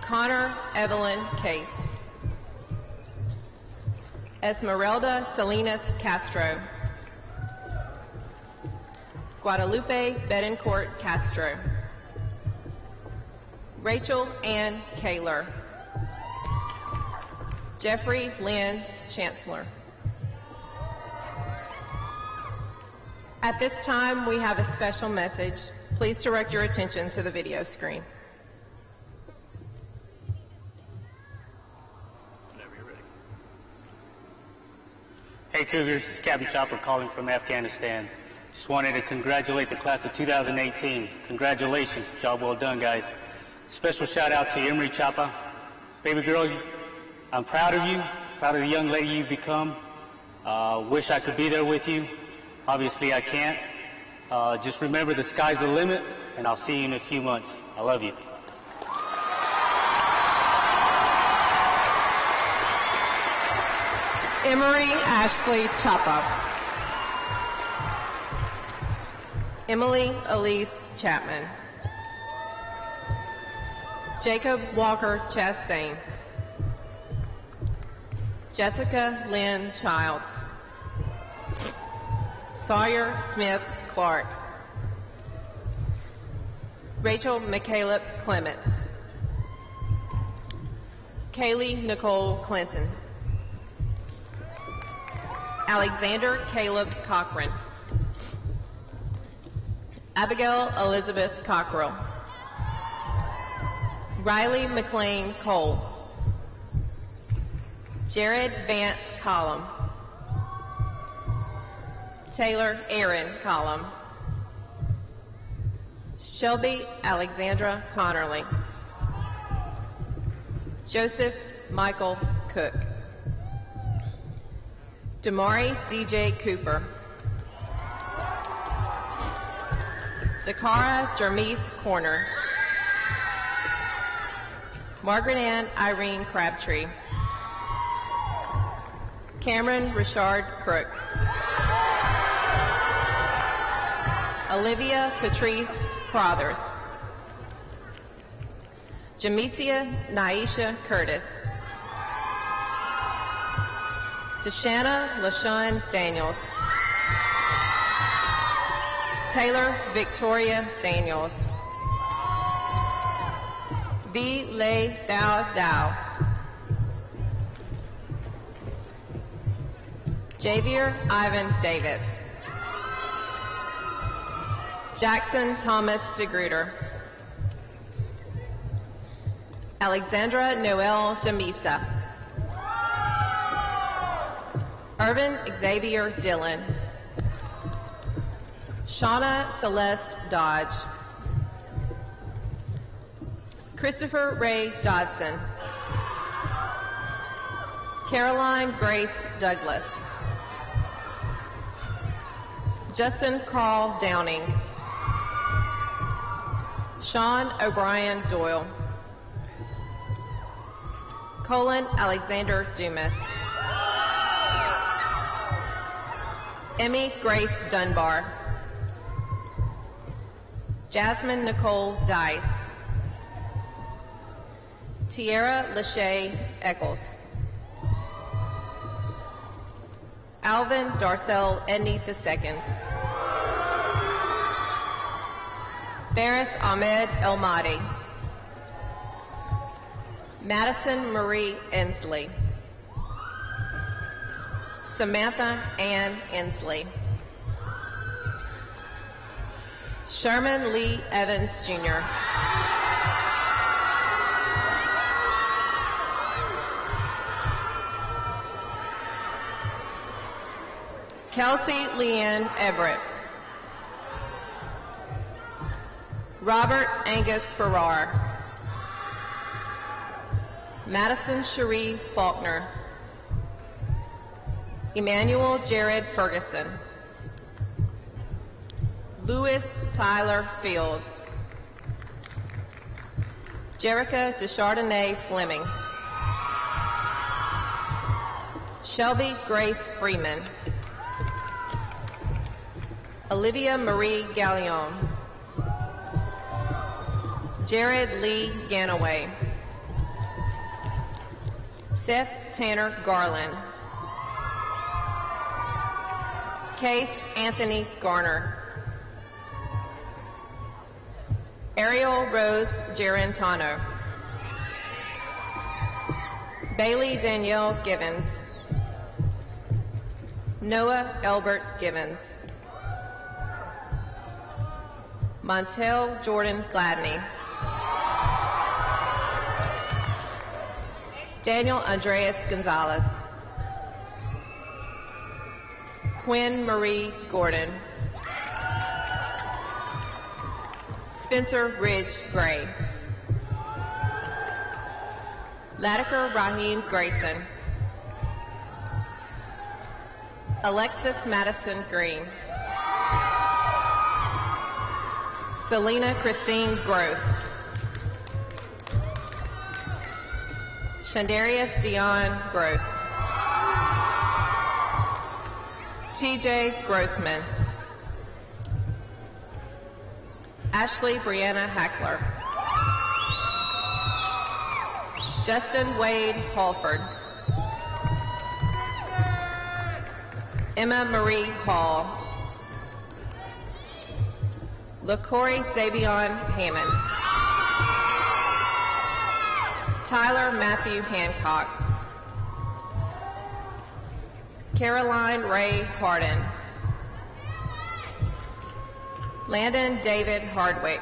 Connor Evelyn Case. Esmeralda Salinas Castro. Guadalupe Betancourt Castro. Rachel Ann Kaler. Jeffrey Lynn Chancellor. At this time, we have a special message. Please direct your attention to the video screen. Hey Cougars, it's Captain Chopper calling from Afghanistan. Just wanted to congratulate the class of 2018. Congratulations, job well done, guys. Special shout out to Emery Chapa. Baby girl, I'm proud of you, proud of the young lady you've become. Wish I could be there with you. Obviously I can't. Just remember the sky's the limit, and I'll see you in a few months. I love you. Emery Ashley Chapa. Emily Elise Chapman. Jacob Walker Chastain. Jessica Lynn Childs. Sawyer Smith Clark. Rachel McCaleb Clements. Kaylee Nicole Clinton. Alexander Caleb Cochran. Abigail Elizabeth Cockrell. Riley McLean Cole. Jared Vance Collum. Taylor Aaron Collum. Shelby Alexandra Connerly. Joseph Michael Cook. Damari DJ Cooper. Dakara Jermise Corner. Margaret Ann Irene Crabtree. Cameron Richard Crook. Olivia Patrice Crothers. Jamesia Naisha Curtis. Tashana LaShawn Daniels. Taylor Victoria Daniels. V. Lei Dao Dao. Javier Ivan Davis. Jackson Thomas DeGruder. Alexandra Noel Demisa. Irvin Xavier Dillon. Shauna Celeste Dodge. Christopher Ray Dodson. Caroline Grace Douglas. Justin Carl Downing. Sean O'Brien Doyle. Colin Alexander Dumas. Emmy Grace Dunbar. Jasmine Nicole Dice. Tierra Lachey Eccles. Alvin Darcel Edney II. Faris Ahmed El Mahdi. Madison Marie Ensley. Samantha Ann Ensley. Sherman Lee Evans Jr. Kelsey Leanne Everett. Robert Angus Farrar. Madison Cherie Faulkner. Emmanuel Jared Ferguson. Louis Tyler Fields. Jerica Deschardonnay Fleming. Shelby Grace Freeman. Olivia Marie Gallion. Jared Lee Ganaway. Seth Tanner Garland. Case Anthony Garner. Ariel Rose Gerentano. Bailey Danielle Givens. Noah Elbert Givens. Montel Jordan Gladney. Daniel Andreas Gonzalez. Quinn Marie Gordon. Spencer Ridge Gray. Latiker Raheem Grayson. Alexis Madison Green. Selena Christine Gross. Shandarius Dion Gross. TJ Grossman. Ashley Brianna Hackler. Justin Wade Halford. Emma Marie Hall. LaCory Zavion Hammond. Tyler Matthew Hancock. Caroline Ray Hardin. Landon David Hardwick.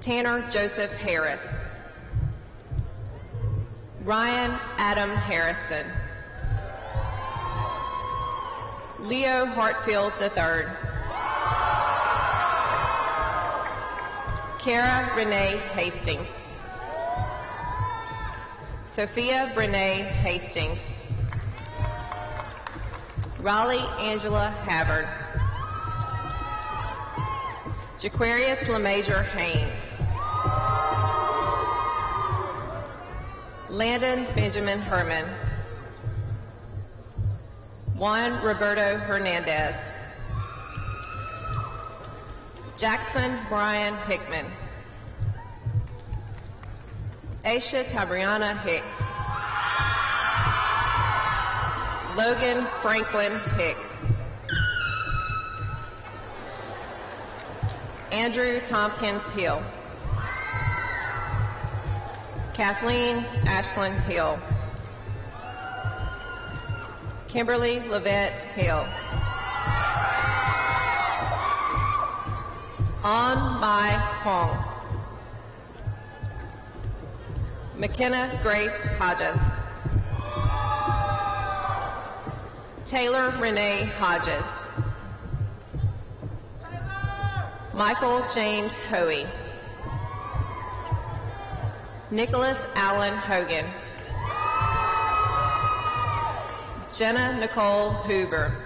Tanner Joseph Harris. Ryan Adam Harrison. Leo Hartfield III. Kara Renee Hastings. Sophia Brene Hastings. Raleigh Angela Havard. Jaquarius LeMajor Haynes. Landon Benjamin Herman. Juan Roberto Hernandez. Jackson Brian Hickman. Aisha Tabriana Hicks. Logan Franklin Hicks. Andrew Tompkins Hill. Kathleen Ashland Hill. Kimberly Levette Hill. On Mai Hong. McKenna Grace Hodges. Taylor Renee Hodges. Michael James Hoey. Nicholas Allen Hogan. Jenna Nicole Hoover.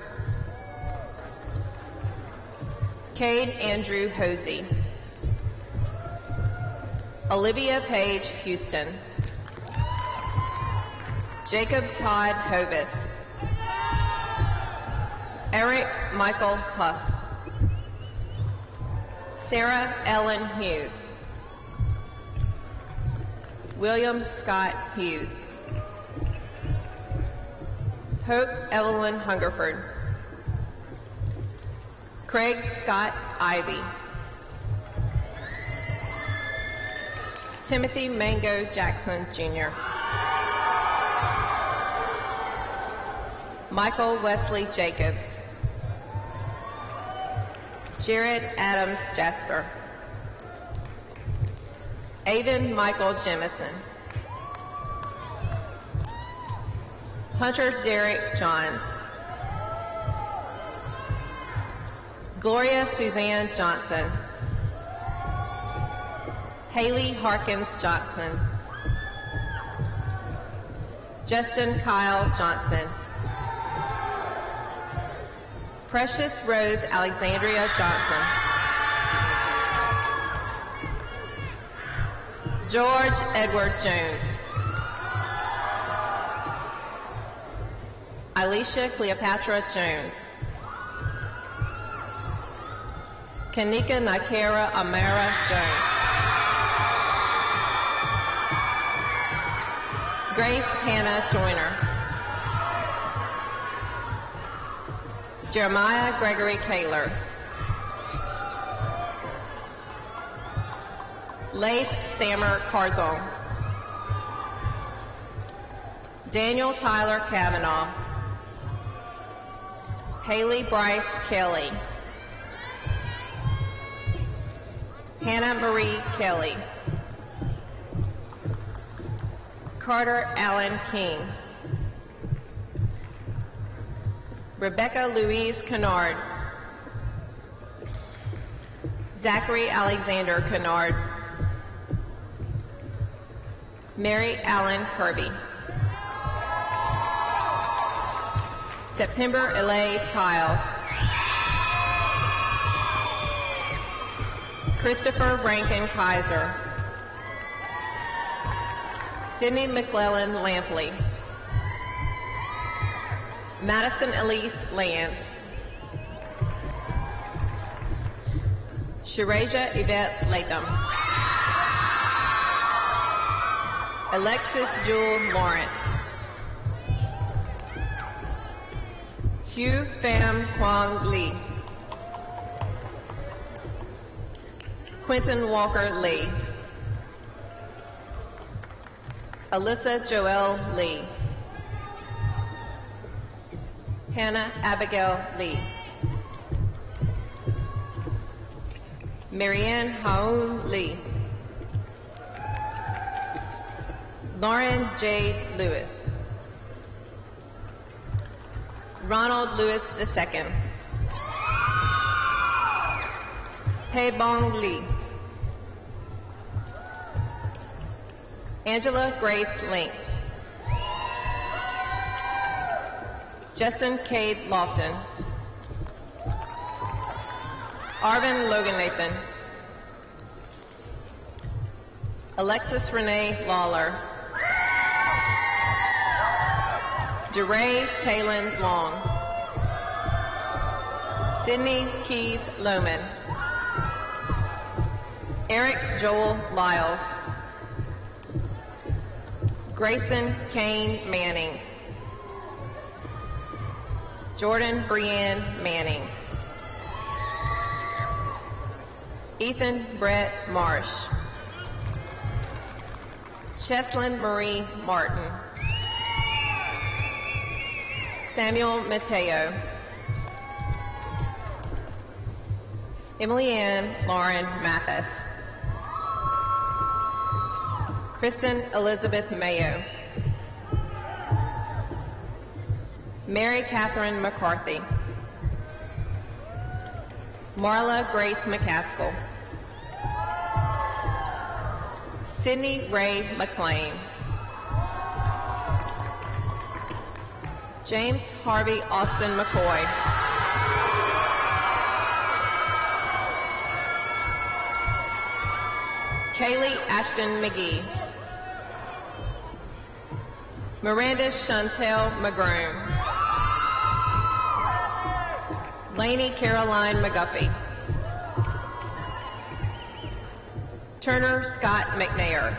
Cade Andrew Hosey. Olivia Page Houston. Jacob Todd Hovis. Eric Michael Huff. Sarah Ellen Hughes. William Scott Hughes. Hope Evelyn Hungerford. Craig Scott Ivy. Timothy Mango Jackson Jr. Michael Wesley Jacobs. Jared Adams Jasper. Aiden Michael Jemison. Hunter Derek Johns. Gloria Suzanne Johnson. Haley Harkins Johnson. Justin Kyle Johnson. Precious Rose Alexandria Johnson. George Edward Jones. Alicia Cleopatra Jones. Kanika Nakara Amara Jones. Grace Hannah Joyner. Jeremiah Gregory Kaler. Laith Sammer Carzon. Daniel Tyler Kavanaugh. Haley Bryce Kelly. Hannah Marie Kelly. Carter Allen King. Rebecca Louise Kennard. Zachary Alexander Kennard. Mary Allen Kirby. September Elay Kiles. Christopher Rankin Kaiser. Sydney McClellan Lampley. Madison Elise Land. Shiraja Yvette Latham. Alexis Jewel Lawrence. Hugh Pham Quang Lee. Quentin Walker Lee. Alyssa Joelle Lee. Hannah Abigail Lee. Marianne Haoun Lee. Lauren Jade Lewis. Ronald Lewis II. Pei Bong Lee. Angela Grace Link. Justin Cade Lofton. Arvin Logan Nathan. Alexis Renee Lawler. DeRay Talon Long. Sydney Keys Lohman. Eric Joel Lyles. Grayson Kane Manning. Jordan Brianne Manning. Ethan Brett Marsh. Cheslin Marie Martin. Samuel Mateo. Emily Ann Lauren Mathis. Kristen Elizabeth Mayo. Mary Catherine McCarthy. Marla Grace McCaskill. Sydney Ray McLean. James Harvey Austin McCoy. Kaylee Ashton McGee. Miranda Chantel McGroom. Lainey Caroline McGuffey. Turner Scott McNair.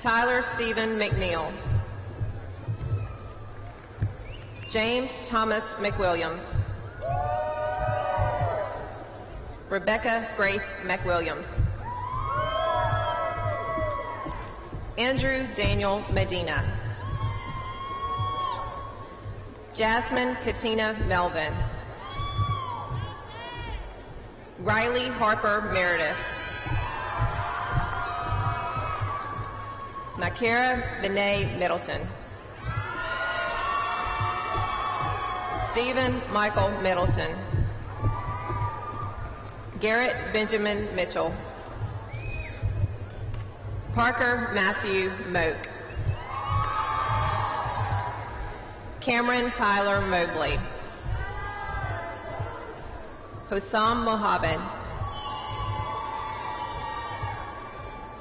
Tyler Stephen McNeil. James Thomas McWilliams. Rebecca Grace McWilliams. Andrew Daniel Medina. Jasmine Katina Melvin. Riley Harper Meredith. Nakira Benet Middleton. Stephen Michael Middleton. Garrett Benjamin Mitchell. Parker Matthew Moak. Cameron Tyler Mobley. Hossam Mohabed.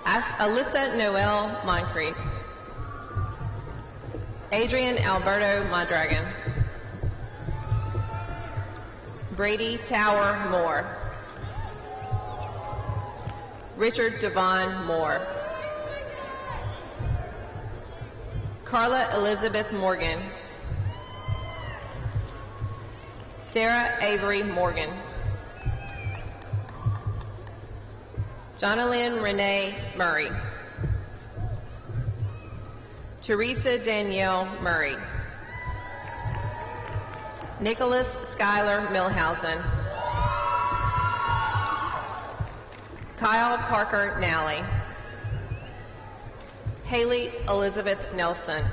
Alyssa Noel Moncrief. Adrian Alberto Mondragon. Brady Tower Moore. Richard Devon Moore. Carla Elizabeth Morgan. Sarah Avery Morgan. Jonalyn Renee Murray. Teresa Danielle Murray. Nicholas Schuyler Milhausen. Kyle Parker Nally. Haley Elizabeth Nelson.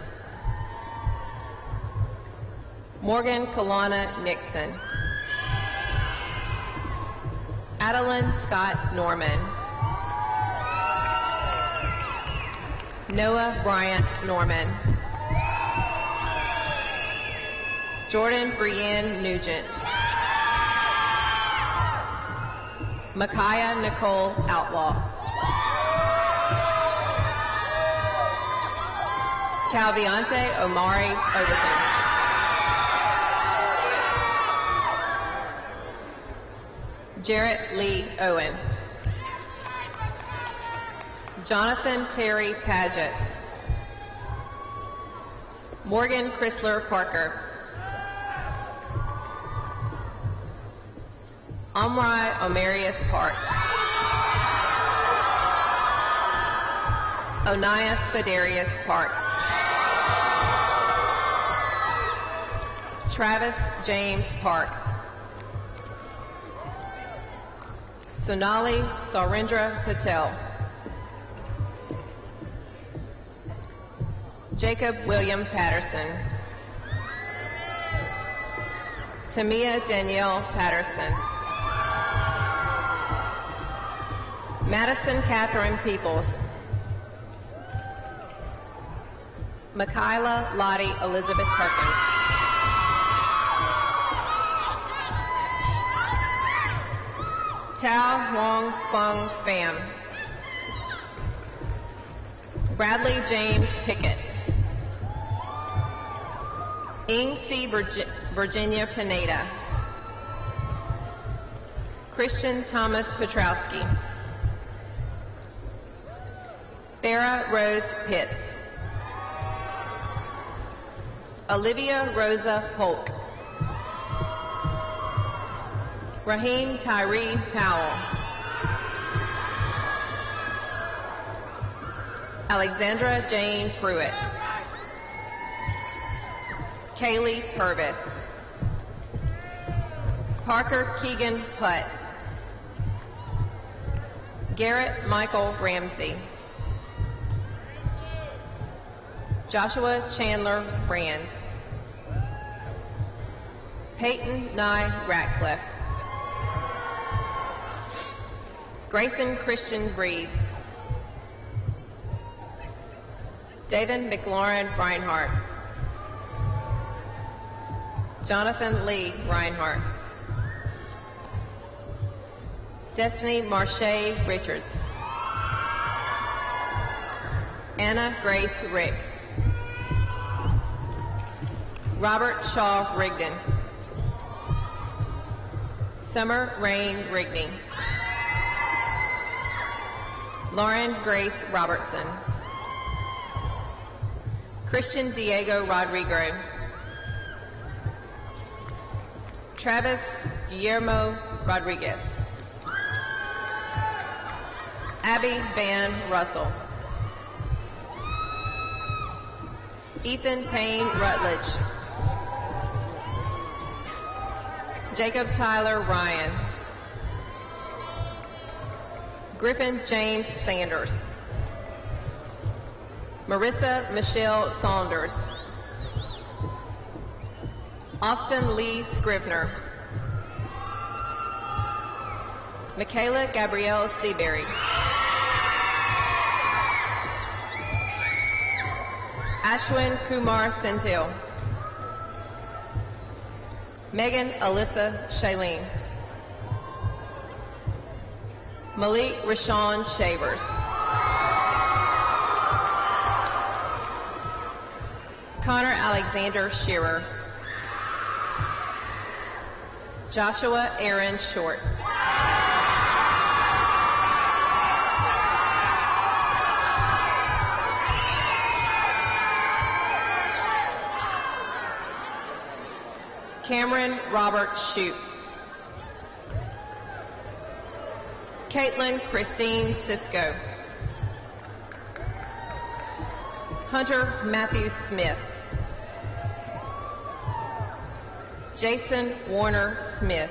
Morgan Kalana Nixon. Adeline Scott Norman. Noah Bryant Norman. Jordan Brienne Nugent. Micaiah Nicole Outlaw. Calviante Omari Overton. Jarrett Lee Owen. Jonathan Terry Paget. Morgan Chrysler Parker. Omri Omarius Park. Onias Fidarius Park. Travis James Parks. Sonali Sarendra Patel. Jacob William Patterson. Tamia Danielle Patterson. Madison Catherine Peoples. Michaela Lottie Elizabeth Perkins. Tao Huang Fung Pham. Bradley James Pickett. Ing C. Virginia Pineda. Christian Thomas Petrowski. Farah Rose Pitts. Olivia Rosa Polk. Raheem Tyree Powell. Alexandra Jane Pruitt. Kaylee Purvis. Parker Keegan Putt. Garrett Michael Ramsey. Joshua Chandler Brand. Peyton Nye Ratcliffe. Grayson Christian Breeze. David McLaurin Reinhardt. Jonathan Lee Reinhardt. Destiny Marche Richards. Anna Grace Ricks. Robert Shaw Rigdon. Summer Rain Rigney. Lauren Grace Robertson. Christian Diego Rodrigo. Travis Guillermo Rodriguez. Abby Van Russell. Ethan Payne Rutledge. Jacob Tyler Ryan. Griffin James Sanders. Marissa Michelle Saunders. Austin Lee Scrivener. Michaela Gabrielle Seabury. Ashwin Kumar Senthil. Megan Alyssa Shailene. Malik Rashawn Shavers. Connor Alexander Shearer. Joshua Aaron Short. Cameron Robert Shoup. Caitlin Christine Cisco. Hunter Matthew Smith. Jason Warner Smith.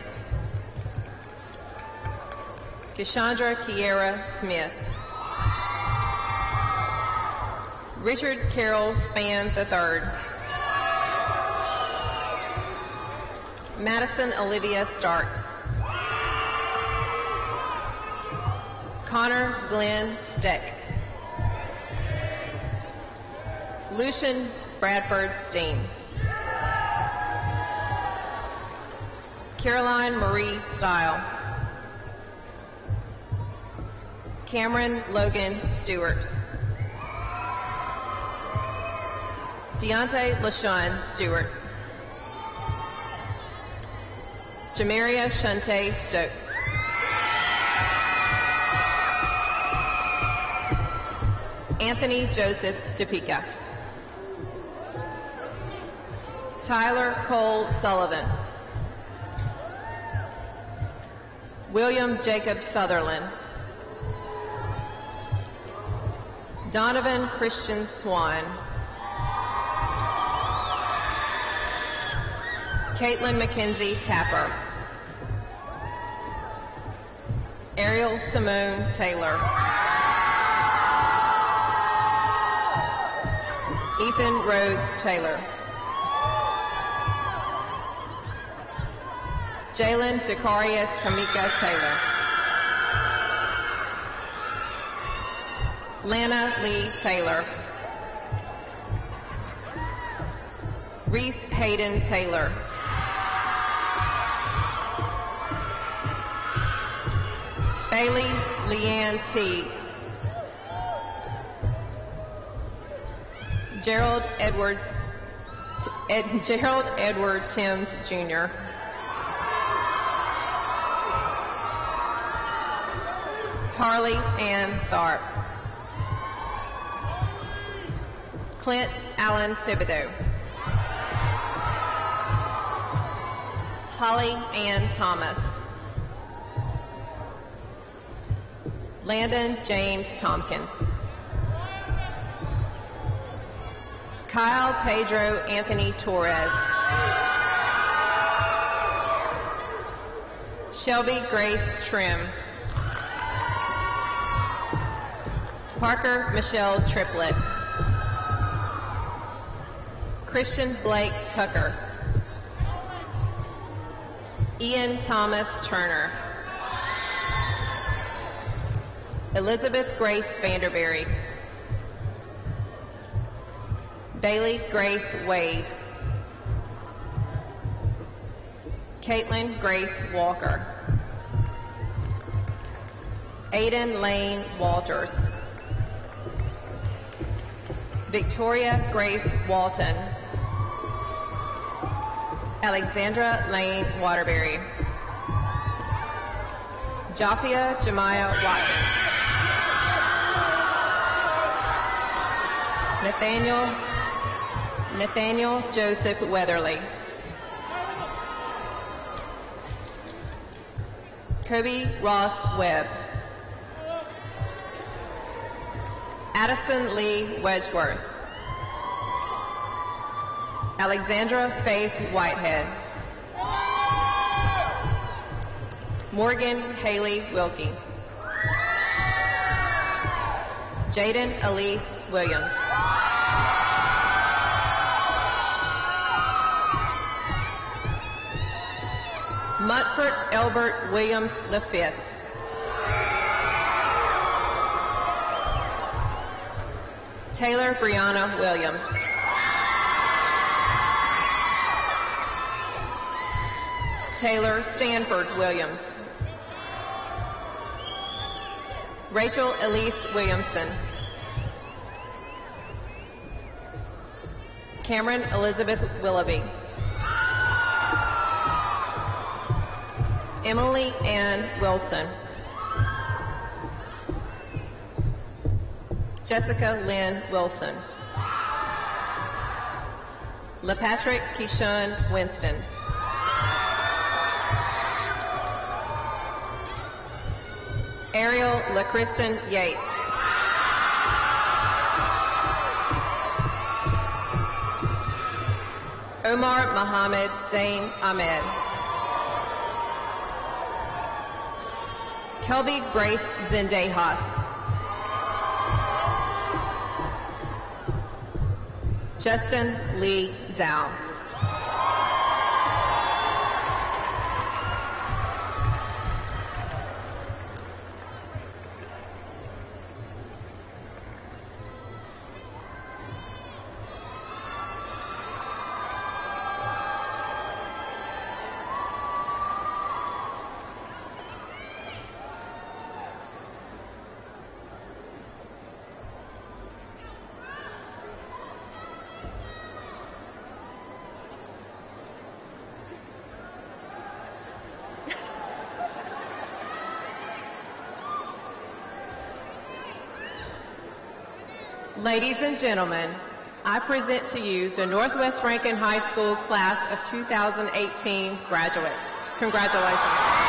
Cassandra Kiera Smith. Richard Carroll Spann III. Madison Olivia Starks. Connor Glenn Steck. Lucian Bradford Steen. Caroline Marie Stile. Cameron Logan Stewart. Deontay LaShawn Stewart. Jamaria Shante Stokes. Anthony Joseph Stupika. Tyler Cole Sullivan. William Jacob Sutherland. Donovan Christian Swan. Caitlin Mackenzie Tapper. Ariel Simone Taylor. Ethan Rhodes Taylor. Jalen Dacarius Kamika Taylor. Lana Lee Taylor. Reese Hayden Taylor. Bailey Leanne Teague. Gerald Edward Timms Jr. Harley Ann Tharp. Clint Allen Thibodeau. Holly Ann Thomas. Landon James Tompkins. Kyle Pedro Anthony Torres. Shelby Grace Trim. Parker Michelle Triplett. Christian Blake Tucker. Ian Thomas Turner. Elizabeth Grace Vanderberry. Bailey Grace Wade. Caitlin Grace Walker. Aiden Lane Walters. Victoria Grace Walton. Alexandra Lane Waterbury. Jafia Jemiah Watkins. Nathaniel Joseph Weatherly. Kobe Ross Webb. Addison Lee Wedgeworth. Alexandra Faith Whitehead. Morgan Haley Wilkie. Jaden Elise Williams. Mutford Elbert Williams V. Taylor Brianna Williams. Taylor Stanford Williams. Rachel Elise Williamson. Cameron Elizabeth Willoughby. Emily Ann Wilson. Jessica Lynn Wilson. LaPatrick Keishun Winston. Ariel LaKristen Yates. Omar Mohammed Zain Ahmed. Kelby Grace Zendejas. Justin Lee Zhao. Ladies and gentlemen, I present to you the Northwest Rankin High School Class of 2018 graduates. Congratulations.